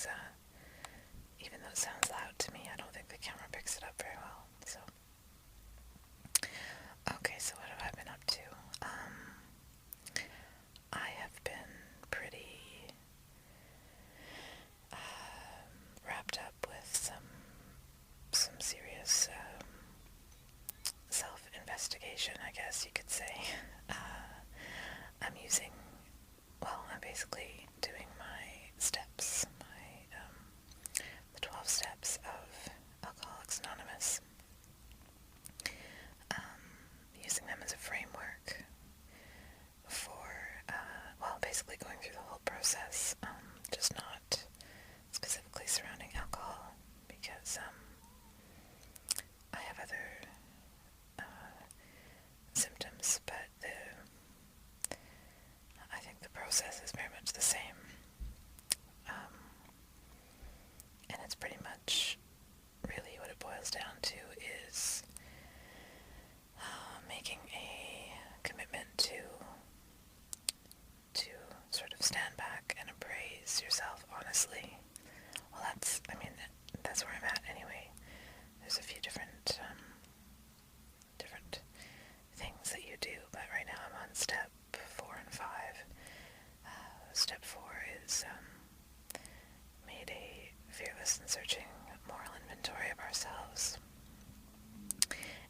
because even though it sounds loud to me, I don't think the camera picks it up very well. So, okay, so what have I been up to? I have been pretty wrapped up with some serious self-investigation, I guess you could say. I'm basically doing my steps, the 12 steps of Alcoholics Anonymous, using them as a framework for, basically going through the whole process, just not specifically surrounding alcohol, because I have other symptoms, but I think the process is very much the same. And it's pretty much really what it boils down to is making a commitment to sort of stand back and appraise yourself honestly. Well, that's where I'm at anyway. There's a few different things that you do, but right now I'm on step 4 and 5. Step 4 is made a fearless and searching moral inventory of ourselves.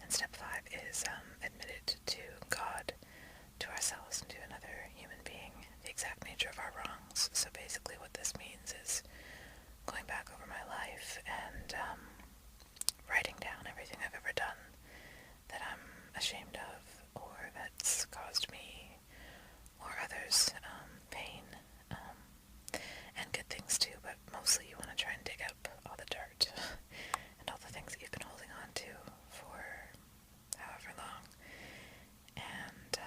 And step 5 is admitted to God, to ourselves, and to another human being, the exact nature of our wrongs. So basically what this means is going back over my life and writing down everything I've ever done that I'm ashamed of, or that's caused me or others pain, and good things too, but mostly you want to try and dig up all the dirt and all the things that you've been holding on to for however long, and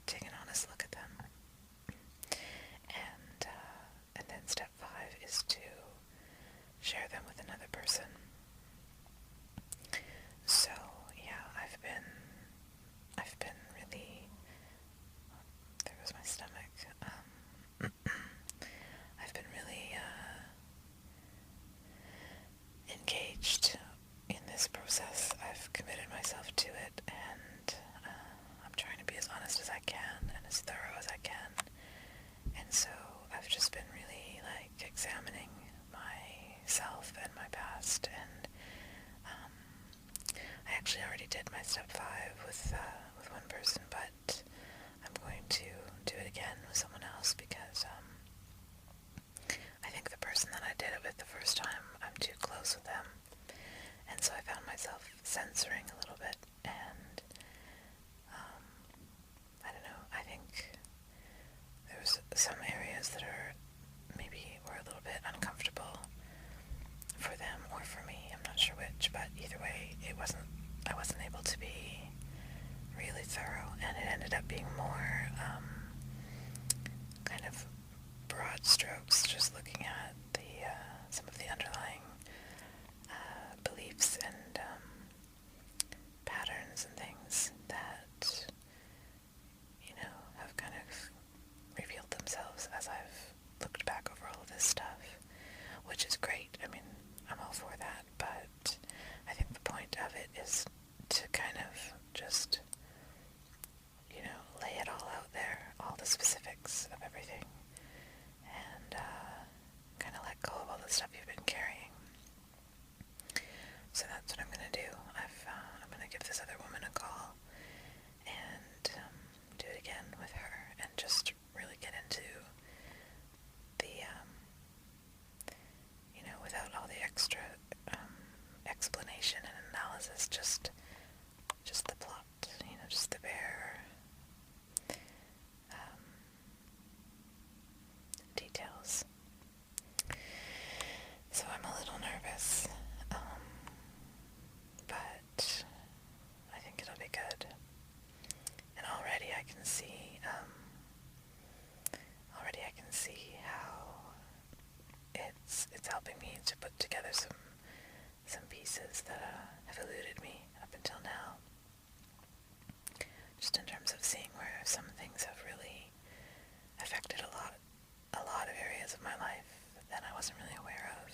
take an honest look at them. And then step 5 is to share them with another person. So yeah, I've been really, there goes my stomach. I've been really engaged in this process. I've committed myself to it, and I'm trying to be as honest as I can and as thorough as I can. And so I've just been really examining myself and my past, and I actually already did my step 5 with one person, but I'm going to do it again with someone else because I think the person that I did it with the first time, I'm too close with them, and so I found myself censoring a little bit, and I don't know, I think there's some areas that were a little bit uncomfortable for them or for me. I'm not sure which, but either way, I wasn't able to be really thorough, and it ended up being more kind of broad strokes, just looking at some of the underlying beliefs and patterns and things that have kind of revealed themselves as I've looked back over all of this stuff, which is great. I mean, I'm all for that, but I think the point of it is to kind of just, lay it all out there, all the specifics of everything, and kind of let go of all the stuff you've been carrying. So that's what I'm going to do. I'm going to give this other woman a call and do it again with her and just really get into the, without all the extra explanation and analysis, just the plot, just the bare details. So I'm a little nervous, but I think it'll be good. And already I can see how it's helping me to put together some pieces that have eluded me up until now. Just in terms of seeing where some things have really affected a lot of areas of my life that I wasn't really aware of.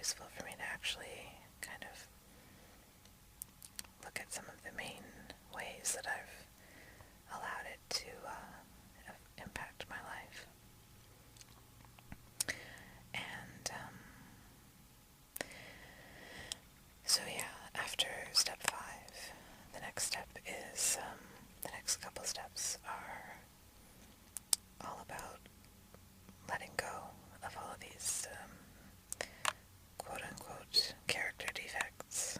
useful for me to actually kind of look at some of the main ways that I've allowed it to impact my life. And so yeah, after step 5, the next step is, the next couple steps are all about letting go of all of these quote-unquote character defects,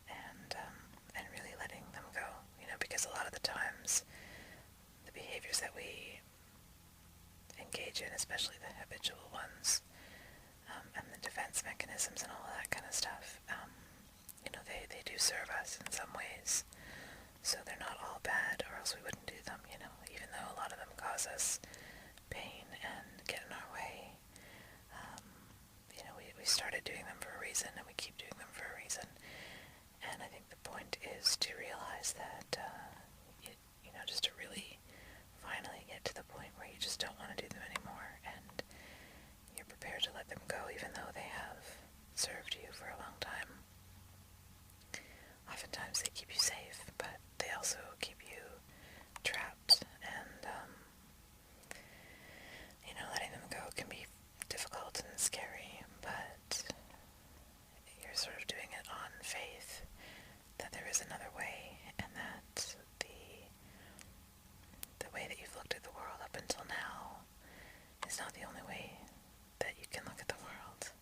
and really letting them go, because a lot of the times the behaviors that we engage in, especially the habitual ones, and the defense mechanisms and all of that kind of stuff, they do serve us in some ways. So they're not all bad, or else we wouldn't do them, even though a lot of them cause us pain and get in our way. We started doing them for a reason, and we keep doing them for a reason. And I think the point is to realize that, just to really finally get to the point where you just don't want to do them anymore, and you're prepared to let them go, even though they have served you for a long time. Oftentimes they keep you safe, but they also keep you trapped, and, letting them go can be difficult and scary, but you're sort of doing it on faith that there is another way, and that the way that you've looked at the world up until now is not the only way that you can look at the world,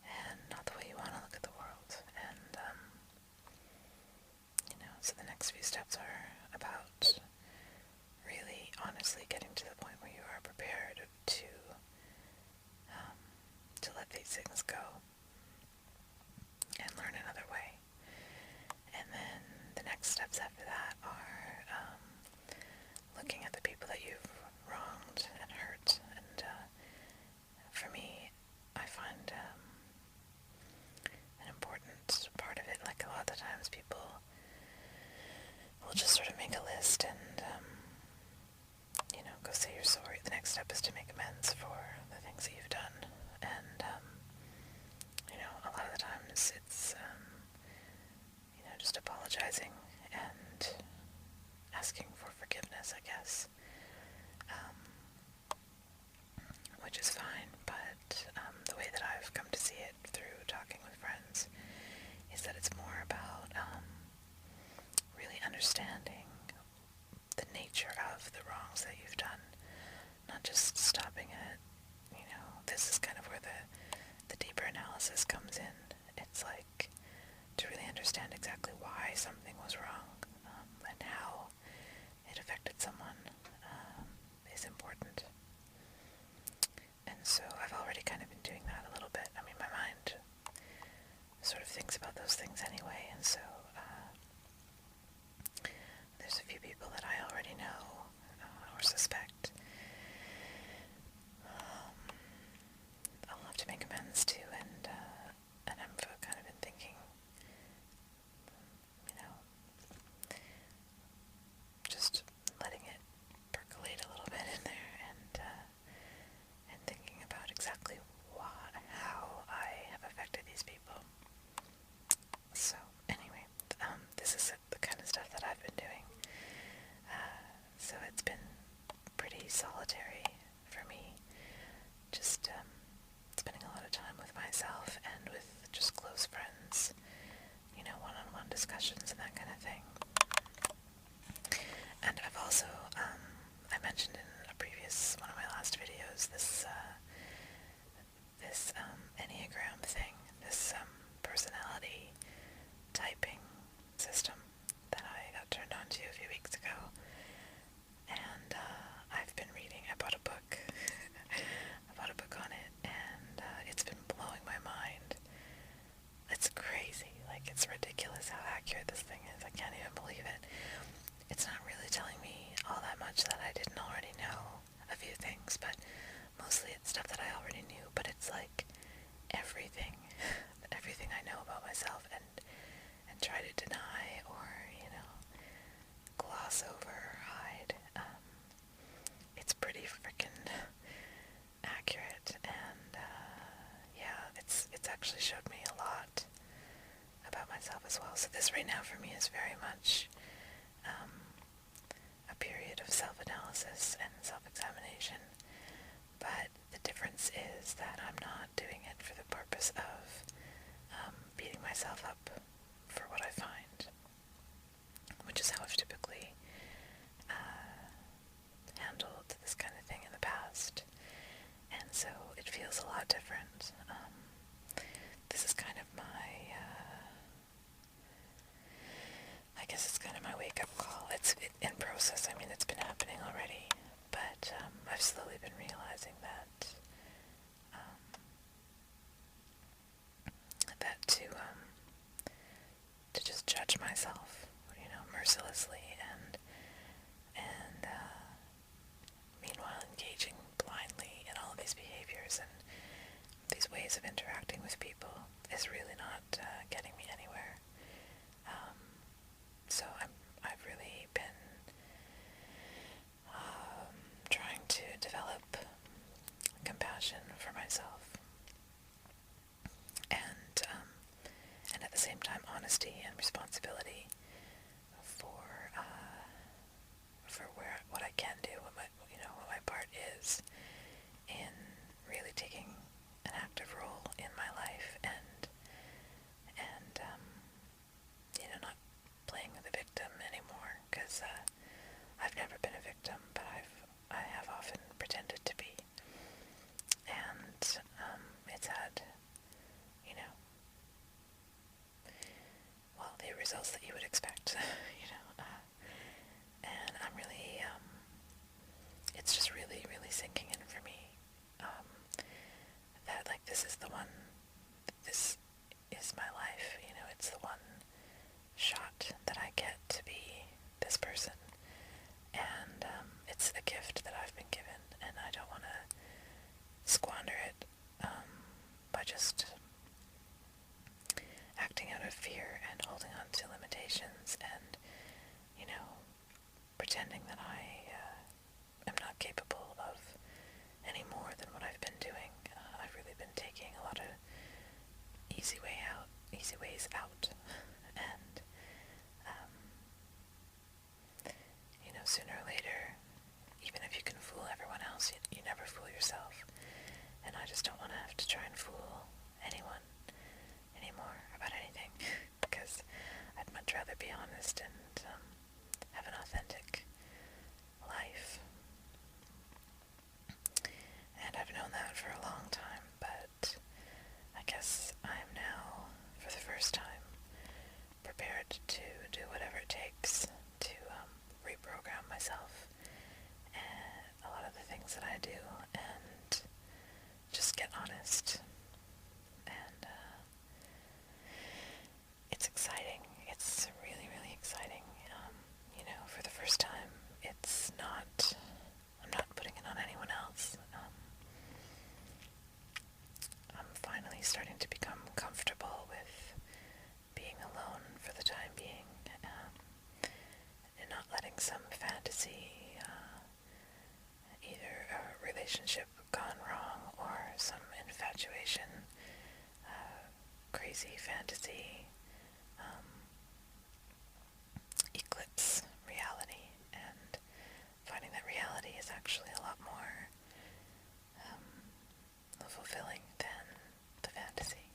and not the way you want to look at the world. And, so the next few steps are about really honestly getting to the point where you are prepared to let these things go and learn another way. And then the next steps after that are looking at the people that you've wronged and hurt. And for me, I find an important part of it, like a lot of the times people will just sort of make a list and, go say you're sorry. The next step is to make amends for the things that you've done. And, a lot of the times it's, just apologizing and asking for forgiveness, I guess. Which is fine, but the way that I've come to see it through talking with friends is that it's more about really understanding the nature of the wrongs that you've done, not just stopping at, this is kind of where the deeper analysis comes in. It's like to really understand exactly why something was wrong, and how it affected someone is important. And so I've already kind of been doing that a little bit. I mean, my mind sort of thinks about those things anyway, and so there's a few people that I already know or suspect I'll have to make amends to, and I've kind of been thinking, just letting it percolate a little bit in there, and thinking about exactly how I have affected these people. So anyway, this is the kind of stuff that I've been doing. So it's been pretty solitary for me, just spending a lot of time with myself and with just close friends, one-on-one discussions and that kind of thing. And I've also, I mentioned in one of my last videos, this Enneagram thing, this personality typing system that I got turned on to a few weeks ago. And I've been reading, I bought a book on it, and it's been blowing my mind. It's crazy, it's ridiculous how accurate this thing is. I can't even believe it. It's not really telling me all that much that I didn't already know, a few things, but mostly it's stuff that I already knew, but it's like everything I know about myself and try to deny or, gloss over or hide. It's pretty freaking accurate, and is very much a period of self-analysis and self-examination, but the difference is that I'm not doing it for the purpose of beating myself up for what I find, which is how I've typically handled this kind of thing in the past, and so it feels a lot different. This is kind of my, I guess it's kind of my wake-up call. It's in process. I mean, it's been happening already, but I've slowly been realizing that to just judge myself, mercilessly, and meanwhile engaging blindly in all of these behaviors and these ways of interacting with people is really not getting me anywhere. So I've really been trying to develop compassion for myself, and at the same time honesty and responsibility for what I can do, what my part is in really taking an active role in my life, and not playing the victim anymore, because I've never been a victim, but I have often pretended to be, and it's had the results that you would expect, and I'm really, it's just really, really sinking in for me, that, this is the one, this is my life, it's the one shot that I get to be this person, and, it's a gift that I've been given, and I don't want to squander it, by just acting out of fear and holding on to limitations and, pretending that I am not capable of any more than what I've been doing. I've really been taking a lot of easy ways out, and, sooner or later, even if you can fool everyone else, you never fool yourself, and I just don't want to have to try and fool anyone anymore about anything, because I'd much rather be honest and have an authentic life. And I've known that for a long time, but I guess I am now, for the first time, prepared to do whatever it takes to reprogram myself and a lot of the things that I do, and just get honest. And it's exciting. It's really, really exciting. For the first time, I'm not putting it on anyone else. I'm finally starting to become comfortable with being alone for the time being, and not letting some fantasy, either a relationship gone wrong or some infatuation, crazy fantasy, eclipse reality, and finding that reality is actually a lot more fulfilling than the fantasy.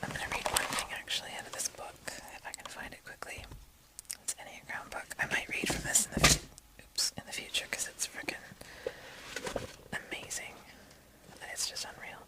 I'm going to read one thing actually out of this book, if I can find it quickly. It's an Enneagram book. I might read from this in the future, because it's freaking amazing. It's just unreal.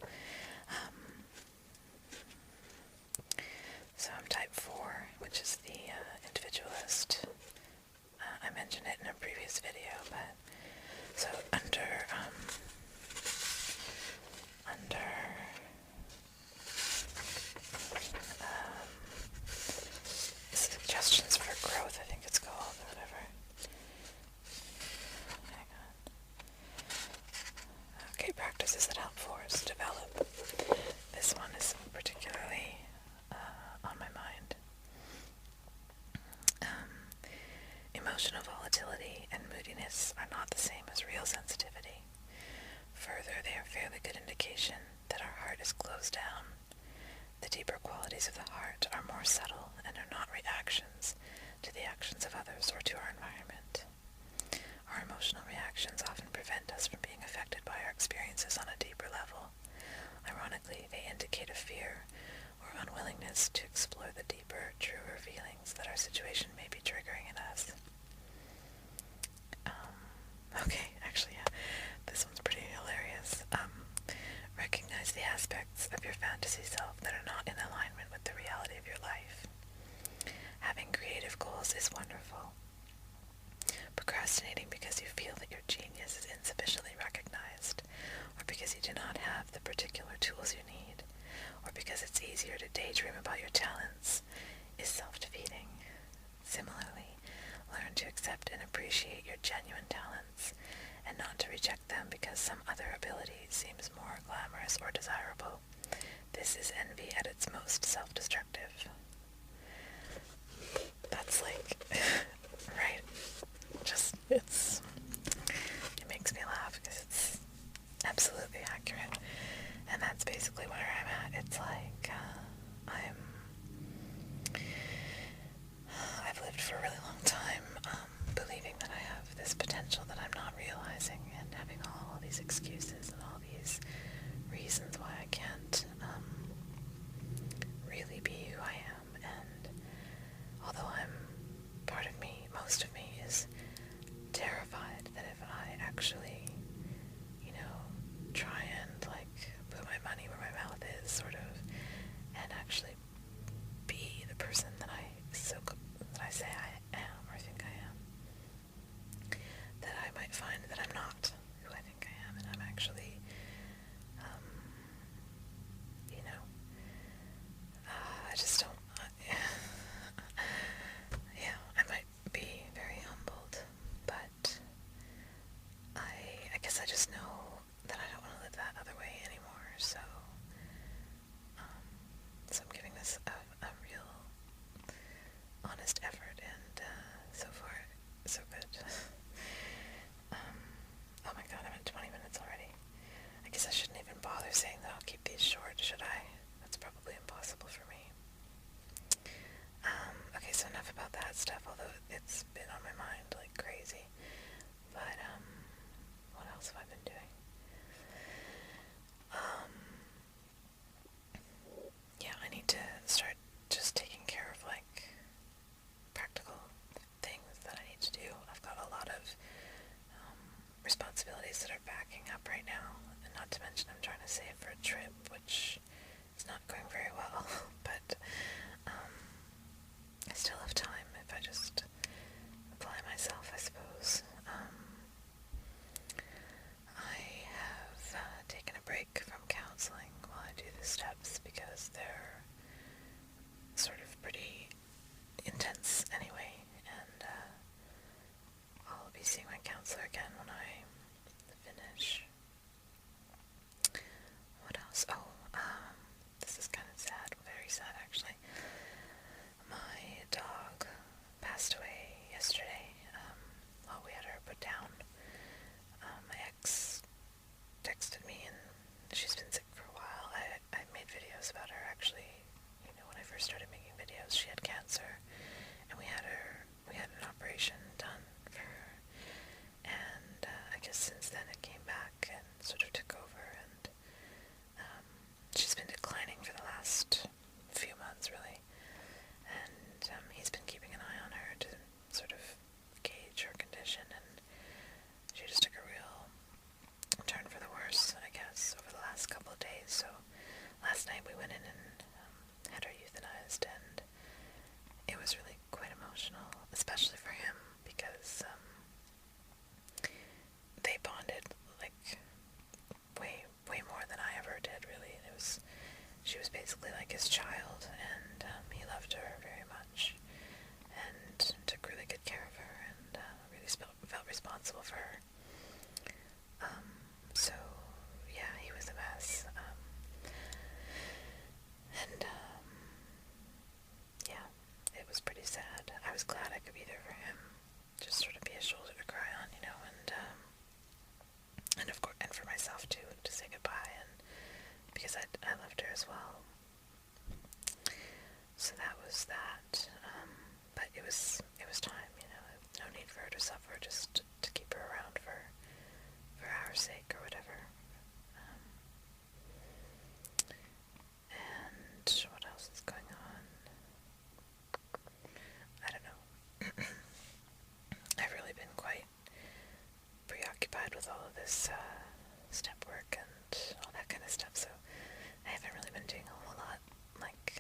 usually they indicate a fear or unwillingness to explore the deeper, truer feelings that our situation may be triggering in us. Okay, actually, yeah, this one's pretty hilarious. Recognize the aspects of your fantasy self that are not in alignment with the reality of your life. Having creative goals is wonderful. Procrastinating because you feel that your genius is insufficiently recognized, or because you do not have the particular tools you need, or because it's easier to daydream about your talents, is self-defeating. Similarly, learn to accept and appreciate your genuine talents, and not to reject them because some other ability seems more glamorous or desirable. This is envy at its most self-destructive. That's like, right? Just, it makes me laugh because it's absolutely accurate. And that's basically where I'm at. It's like, I've lived for a really long time, believing that I have this potential that I'm not realizing, and having all these excuses and all these reasons why I can't, really be who I am. And although part of me, most of me is terrified that if I actually, try and, like, put my money where my mouth is, sort of, and actually be the person that I say I am, or think I am, that I might find that I'm not who I think I am, and I'm actually, I just don't, yeah, I might be very humbled, but I guess I just know that I don't want to live that other way anymore, so I'm giving this a real honest effort, and so far, so good. Oh my god, I'm at 20 minutes already. I guess I shouldn't even bother saying that I'll keep these short, should I? That's probably impossible for me. Okay, so enough about that stuff, although it's been on my mind like crazy. But, what else have I been doing? Yeah, I need to start just taking care of, like, practical things that I need to do. I've got a lot of responsibilities that are backing up right now, and not to mention I'm trying to save for a trip, which is not going very well, but I still have time if I just apply myself, I suppose. I have taken a break from counseling while I do the steps because they're sort of pretty intense anyway, and I'll be seeing my counselor again when I finish. What else? Oh, this is kind of sad, very sad actually. My dog passed away yesterday while we had with all of this step work and all that kind of stuff, so I haven't really been doing a whole lot, like,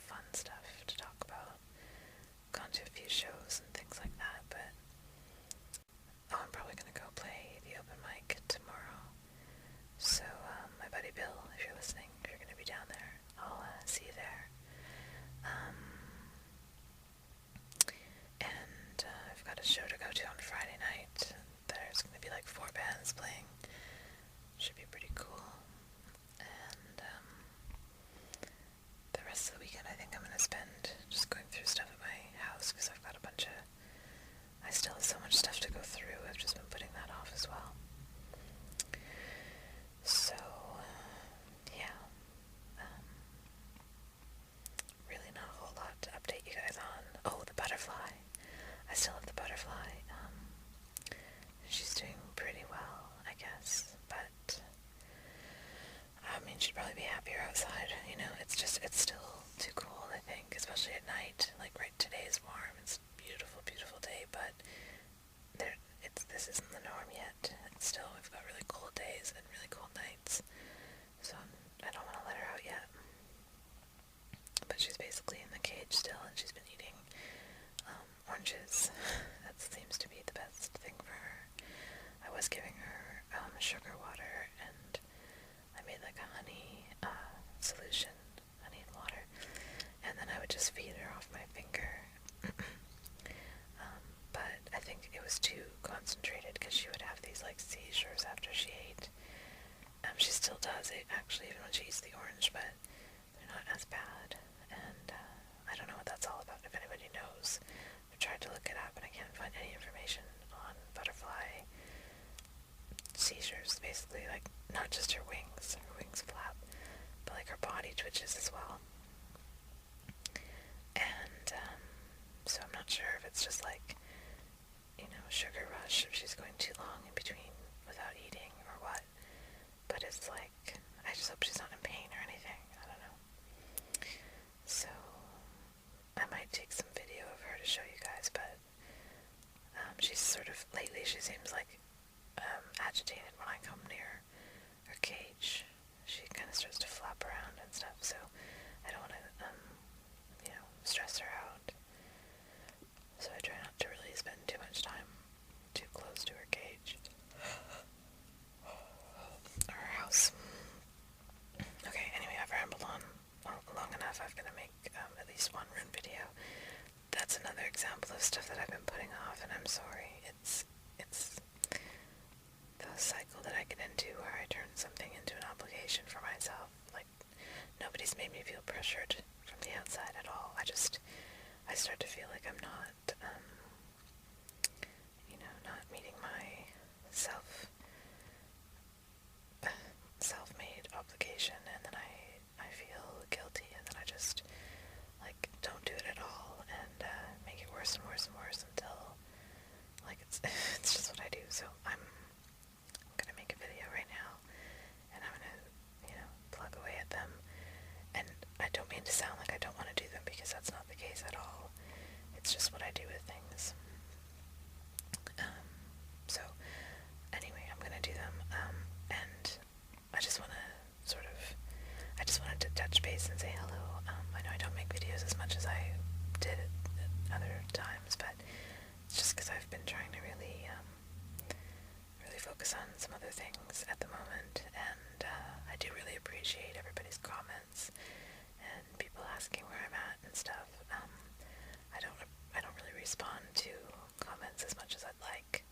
fun stuff to talk about. Gone to a few shows and things like that, but I'm probably gonna go play the open mic tomorrow. So, my buddy Bill, if you're listening, if you're gonna be down there, I'll see you there. And I've got a show to go to on Friday night. There's gonna be like 4 bands playing. Should be pretty cool. And the rest of the weekend I think I'm gonna spend just going through stuff at my house, because I've got a bunch of, I still have so much stuff to go through. I've just been putting that off as well. So, yeah. Really not a whole lot to update you guys on. Oh, the butterfly. I still have the butterfly. She's doing pretty well, I guess, but I mean, she'd probably be happier outside, you know. It's still too cold, I think, especially at night. Like, right, today is warm. It's a beautiful, beautiful day, but this isn't the norm yet. It's still, we've got really cold days and really cold nights, so I don't want to let her out yet. But she's basically in the cage still, and she's been eating oranges. That seems to be the best thing for her. I was giving her sugar water, and I made like a honey solution, honey and water, and then I would just feed her off my finger. But I think it was too concentrated, because she would have these like seizures after she ate. She still does it, actually, even when she eats the orange, but they're not as bad. And I don't know what that's all about. If anybody knows, I've tried to look it up and I can't find any information on butterfly seizures. Basically, like, not just her wings flap, but like her body twitches as well. And so I'm not sure if it's just like, you know, sugar rush, if she's going too long in between without eating or what. But it's like, I just hope she's not in pain or anything. I don't know. So I might take some video of her to show you guys, but she's sort of, lately she seems like agitated when I come near her cage. She kind of starts to flap around and stuff, so I don't want to, you know, stress her out. So I try not to really spend too much time too close to her cage. Or her house. Okay, anyway, I've rambled on long enough. I'm gonna make at least one rune video. That's another example of stuff that I've been putting off, and I'm sorry. It's the cycle that I get into where I turn something into an obligation for myself. Like, nobody's made me feel pressured from the outside at all. I start to feel like I'm not, you know, not meeting my self-made obligation, and then I feel guilty, and then I just, like, don't do it at all, and make it worse and worse and worse until, like, it's just what I do. So I'm gonna make a video right now, and I'm gonna, you know, plug away at them. And I don't mean to sound like I don't want to do them, because that's not the case at all. It's just what I do with things. So anyway, I'm gonna do them, and I just wanted to touch base and say hello. I know I don't make videos as much as I did at other times, but it's just because I've been trying to really focus on some other things at the moment, and I do really appreciate everybody's comments and people asking where I'm at and stuff. I don't really respond to comments as much as I'd like.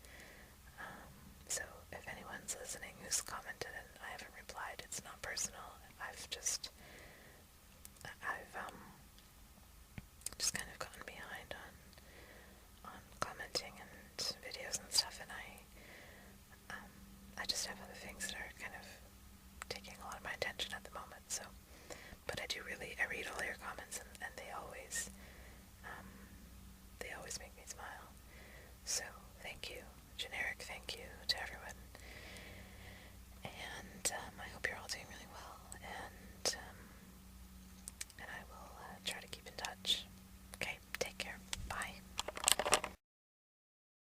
So if anyone's listening who's commented and I haven't replied, it's not personal. I've just kind of gotten behind on commenting and videos and stuff, and I just have other things that are kind of taking a lot of my attention at the moment. So, but I